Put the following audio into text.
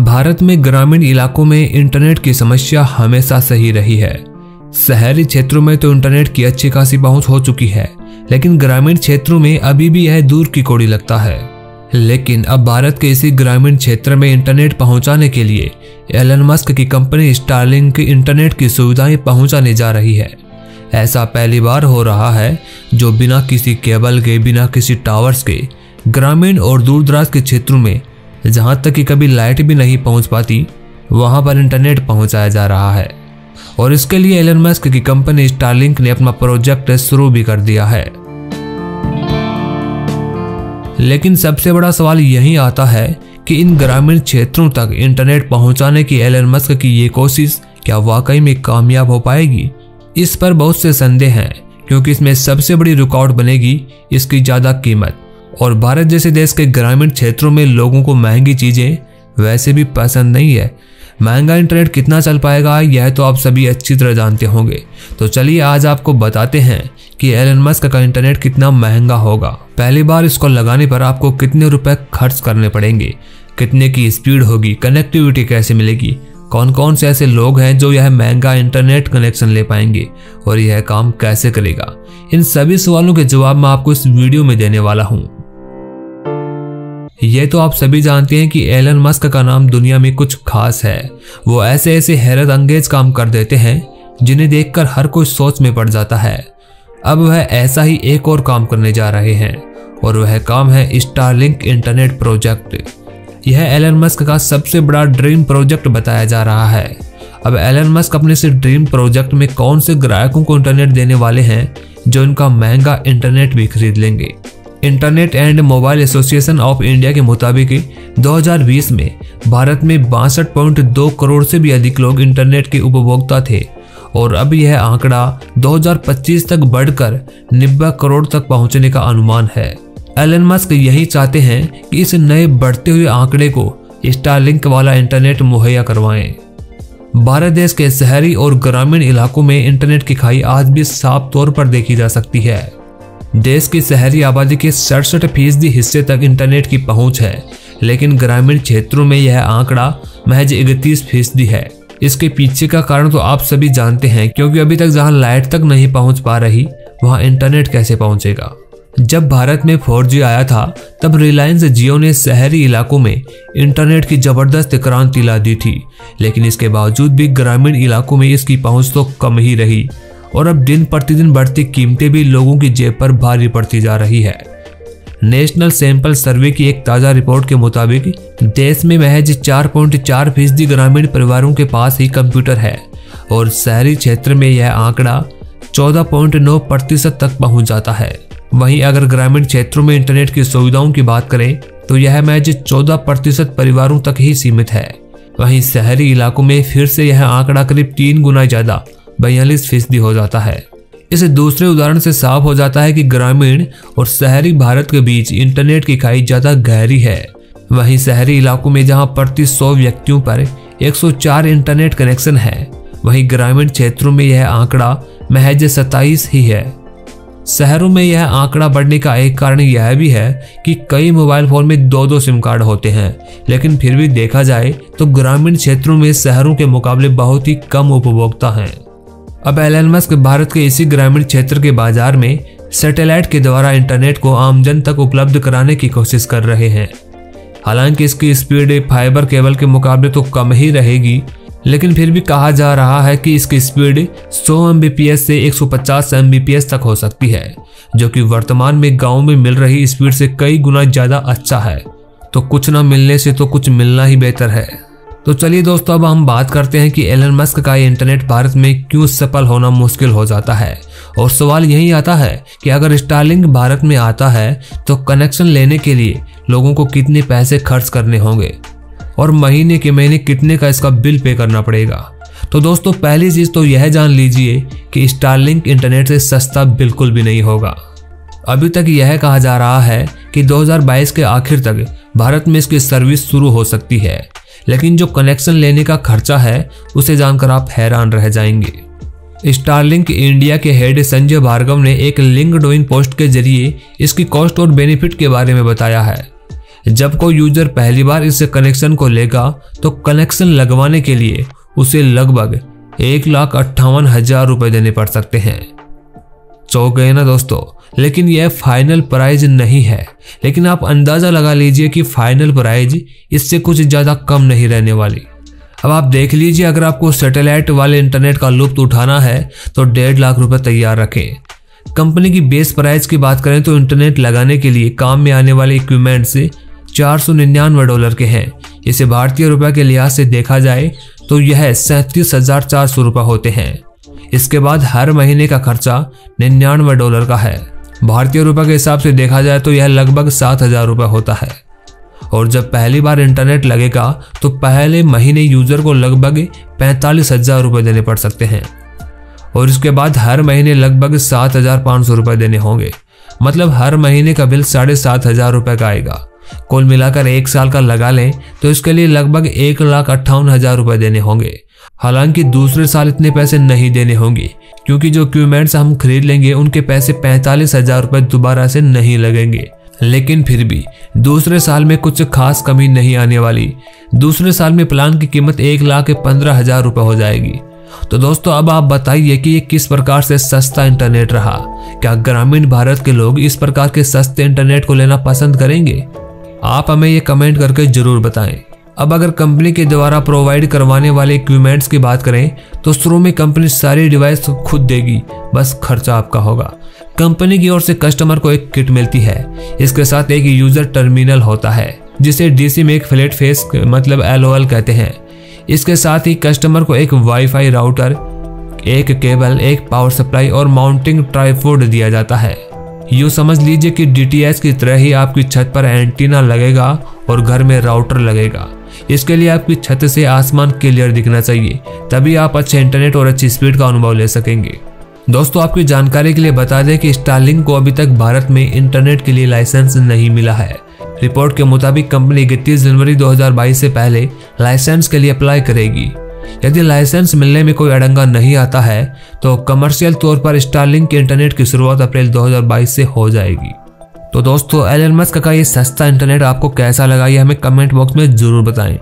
भारत में ग्रामीण इलाकों में इंटरनेट की समस्या हमेशा सही रही है। शहरी क्षेत्रों में तो इंटरनेट की अच्छी खासी पहुंच हो चुकी है, लेकिन ग्रामीण क्षेत्रों में अभी भी यह दूर की कौड़ी लगता है। लेकिन अब भारत के इसी ग्रामीण क्षेत्र में इंटरनेट पहुंचाने के लिए एलन मस्क की कंपनी स्टारलिंक इंटरनेट की सुविधाएं पहुंचाने जा रही है। ऐसा पहली बार हो रहा है जो बिना किसी केबल के, बिना किसी टावर्स के ग्रामीण और दूर दराज के क्षेत्रों में, जहां तक कि कभी लाइट भी नहीं पहुंच पाती, वहां पर इंटरनेट पहुंचाया जा रहा है। और इसके लिए एलन मस्क की कंपनी स्टारलिंक ने अपना प्रोजेक्ट शुरू भी कर दिया है। लेकिन सबसे बड़ा सवाल यही आता है कि इन ग्रामीण क्षेत्रों तक इंटरनेट पहुंचाने की एलन मस्क की ये कोशिश क्या वाकई में कामयाब हो पाएगी? इस पर बहुत से संदेह हैं, क्योंकि इसमें सबसे बड़ी रुकावट बनेगी इसकी ज्यादा कीमत। और भारत जैसे देश के ग्रामीण क्षेत्रों में लोगों को महंगी चीजें वैसे भी पसंद नहीं है। महंगा इंटरनेट कितना चल पाएगा यह तो आप सभी अच्छी तरह जानते होंगे। तो चलिए आज आपको बताते हैं कि एलन मस्क का इंटरनेट कितना महंगा होगा। पहली बार इसको लगाने पर आपको कितने रुपए खर्च करने पड़ेंगे, कितने की स्पीड होगी, कनेक्टिविटी कैसे मिलेगी, कौन कौन से ऐसे लोग हैं जो यह महंगा इंटरनेट कनेक्शन ले पाएंगे और यह काम कैसे करेगा। इन सभी सवालों के जवाब मैं आपको इस वीडियो में देने वाला हूं। ये तो आप सभी जानते हैं कि एलन मस्क का नाम दुनिया में कुछ खास है। वो ऐसे ऐसे हैरत अंगेज काम कर देते हैं जिन्हें देखकर हर कोई सोच में पड़ जाता है। अब वह ऐसा ही एक और काम करने जा रहे हैं और वह काम है स्टारलिंक इंटरनेट प्रोजेक्ट। यह एलन मस्क का सबसे बड़ा ड्रीम प्रोजेक्ट बताया जा रहा है। अब एलन मस्क अपने से ड्रीम प्रोजेक्ट में कौन से ग्राहकों को इंटरनेट देने वाले हैं जो इनका महंगा इंटरनेट भी खरीद लेंगे। Internet and mobile association of India के मुताबिक 2020 में भारत में 62.2 करोड़ से भी अधिक लोग इंटरनेट के उपभोक्ता थे और अब यह आंकड़ा 2025 तक बढ़कर 90 करोड़ तक पहुंचने का अनुमान है। एलन मस्क यही चाहते हैं कि इस नए बढ़ते हुए आंकड़े को स्टारलिंक वाला इंटरनेट मुहैया करवाएं। भारत देश के शहरी और ग्रामीण इलाकों में इंटरनेट की खाई आज भी साफ तौर पर देखी जा सकती है। देश की शहरी आबादी के 67% हिस्से तक इंटरनेट की पहुंच है, लेकिन ग्रामीण क्षेत्रों में यह आंकड़ा महज 31% है। इसके पीछे का कारण तो आप सभी जानते हैं, क्योंकि अभी तक जहां लाइट तक नहीं पहुंच पा रही वहां इंटरनेट कैसे पहुंचेगा। जब भारत में 4G आया था तब रिलायंस जियो ने शहरी इलाकों में इंटरनेट की जबरदस्त क्रांति ला दी थी, लेकिन इसके बावजूद भी ग्रामीण इलाकों में इसकी पहुंच तो कम ही रही और अब दिन प्रतिदिन बढ़ती कीमतें भी लोगों की जेब पर भारी पड़ती जा रही है। नेशनल सैंपल सर्वे की एक ताज़ा रिपोर्ट के मुताबिक देश में महज 4.4% ग्रामीण परिवारों के पास ही कंप्यूटर है और शहरी क्षेत्र में यह आंकड़ा 14.9% तक पहुंच जाता है। वहीं अगर ग्रामीण क्षेत्रों में इंटरनेट की सुविधाओं की बात करें तो यह महज 14% परिवारों तक ही सीमित है। वहीं शहरी इलाकों में फिर से यह आंकड़ा करीब 3 गुना ज्यादा 42% हो जाता है। इस दूसरे उदाहरण से साफ हो जाता है कि ग्रामीण और शहरी भारत के बीच इंटरनेट की खाई ज्यादा गहरी है। वहीं शहरी इलाकों में जहां प्रति 100 व्यक्तियों पर 104 इंटरनेट कनेक्शन है, वहीं ग्रामीण क्षेत्रों में यह आंकड़ा महज 27 ही है। शहरों में यह आंकड़ा बढ़ने का एक कारण यह भी है कि कई मोबाइल फोन में 2-2 सिम कार्ड होते हैं, लेकिन फिर भी देखा जाए तो ग्रामीण क्षेत्रों में शहरों के मुकाबले बहुत ही कम उपभोक्ता हैं। अब एलन मस्क भारत के इसी ग्रामीण क्षेत्र के बाजार में सैटेलाइट के द्वारा इंटरनेट को आमजन तक उपलब्ध कराने की कोशिश कर रहे हैं। हालांकि इसकी स्पीड फाइबर केबल के मुकाबले तो कम ही रहेगी, लेकिन फिर भी कहा जा रहा है कि इसकी स्पीड 100 Mbps से 150 Mbps तक हो सकती है, जो कि वर्तमान में गांव में मिल रही स्पीड से कई गुना ज्यादा अच्छा है। तो कुछ ना मिलने से तो कुछ मिलना ही बेहतर है। तो चलिए दोस्तों, अब हम बात करते हैं कि एलन मस्क का इंटरनेट भारत में क्यों सफल होना मुश्किल हो जाता है। और सवाल यही आता है कि अगर स्टारलिंक भारत में आता है तो कनेक्शन लेने के लिए लोगों को कितने पैसे खर्च करने होंगे और महीने के महीने कितने का इसका बिल पे करना पड़ेगा। तो दोस्तों, पहली चीज तो यह जान लीजिए कि स्टारलिंक इंटरनेट से सस्ता बिल्कुल भी नहीं होगा। अभी तक यह कहा जा रहा है कि 2022 के आखिर तक भारत में इसकी सर्विस शुरू हो सकती है, लेकिन जो कनेक्शन लेने का खर्चा है उसे जानकर आप हैरान रह जाएंगे। स्टारलिंक इंडिया के हेड संजय भार्गव ने एक लिंक्डइन पोस्ट के जरिए इसकी कॉस्ट और बेनिफिट के बारे में बताया है। जब कोई यूजर पहली बार इस कनेक्शन को लेगा तो कनेक्शन लगवाने के लिए उसे लगभग 1,58,000 रुपए देने पड़ सकते हैं। चौंक गए ना दोस्तों? लेकिन यह फाइनल प्राइस नहीं है, लेकिन आप अंदाजा लगा लीजिए कि फाइनल प्राइस इससे कुछ ज्यादा कम नहीं रहने वाली। अब आप देख लीजिए, अगर आपको सैटेलाइट वाले इंटरनेट का लुत्फ उठाना है तो 1.5 लाख रुपए तैयार रखें। कंपनी की बेस प्राइस की बात करें तो इंटरनेट लगाने के लिए काम में आने वाले इक्विपमेंट से $499 के हैं। इसे भारतीय रुपए के लिहाज से देखा जाए तो यह 37,400 रुपए होते हैं। इसके बाद हर महीने का खर्चा $99 का है। भारतीय रुपए के हिसाब से देखा जाए तो यह लगभग 7,000 रुपए होता है। और जब पहली बार इंटरनेट लगेगा तो पहले महीने यूजर को लगभग 45,000 रुपए देने पड़ सकते हैं और इसके बाद हर महीने लगभग 7,500 रुपए देने होंगे। मतलब हर महीने का बिल 7,500 रुपए का आएगा। कुल मिलाकर 1 साल का लगा लें तो इसके लिए लगभग 1,58,000 रुपए देने होंगे। हालांकि दूसरे साल इतने पैसे नहीं देने होंगे क्योंकि जो इक्विपमेंट्स हम खरीद लेंगे उनके पैसे 45,000 रुपए दोबारा से नहीं लगेंगे। लेकिन फिर भी दूसरे साल में कुछ खास कमी नहीं आने वाली। दूसरे साल में प्लान की कीमत 1,15,000 रुपए हो जाएगी। तो दोस्तों अब आप बताइए कि ये किस प्रकार से सस्ता इंटरनेट रहा। क्या ग्रामीण भारत के लोग इस प्रकार के सस्ते इंटरनेट को लेना पसंद करेंगे? आप हमें ये कमेंट करके जरूर बताएं। अब अगर कंपनी के द्वारा प्रोवाइड करवाने वाले इक्विपमेंट्स की बात करें तो शुरू में कंपनी सारी डिवाइस खुद देगी, बस खर्चा आपका होगा। कंपनी की ओर से कस्टमर को एक किट मिलती है। इसके साथ एक यूजर टर्मिनल होता है जिसे डीसी में एक फ्लैट फेस मतलब LOL कहते हैं। इसके साथ ही कस्टमर को एक वाईफाई राउटर, एक केबल, एक पावर सप्लाई और माउंटिंग ट्राइपॉड दिया जाता है। यूँ समझ लीजिए कि DTH की तरह ही आपकी छत पर एंटीना लगेगा और घर में राउटर लगेगा। इसके लिए आपकी छत से आसमान क्लियर दिखना चाहिए, तभी आप अच्छे इंटरनेट और अच्छी स्पीड का अनुभव ले सकेंगे। दोस्तों आपकी जानकारी के लिए बता दें कि स्टारलिंक को अभी तक भारत में इंटरनेट के लिए लाइसेंस नहीं मिला है। रिपोर्ट के मुताबिक कंपनी 31 जनवरी 2022 से पहले लाइसेंस के लिए अप्लाई करेगी। यदि लाइसेंस मिलने में कोई अड़ंगा नहीं आता है तो कमर्शियल तौर पर स्टारलिंक के इंटरनेट की शुरुआत अप्रैल 2022 से हो जाएगी। तो दोस्तों एलन मस्क का ये सस्ता इंटरनेट आपको कैसा लगा ये हमें कमेंट बॉक्स में जरूर बताएं।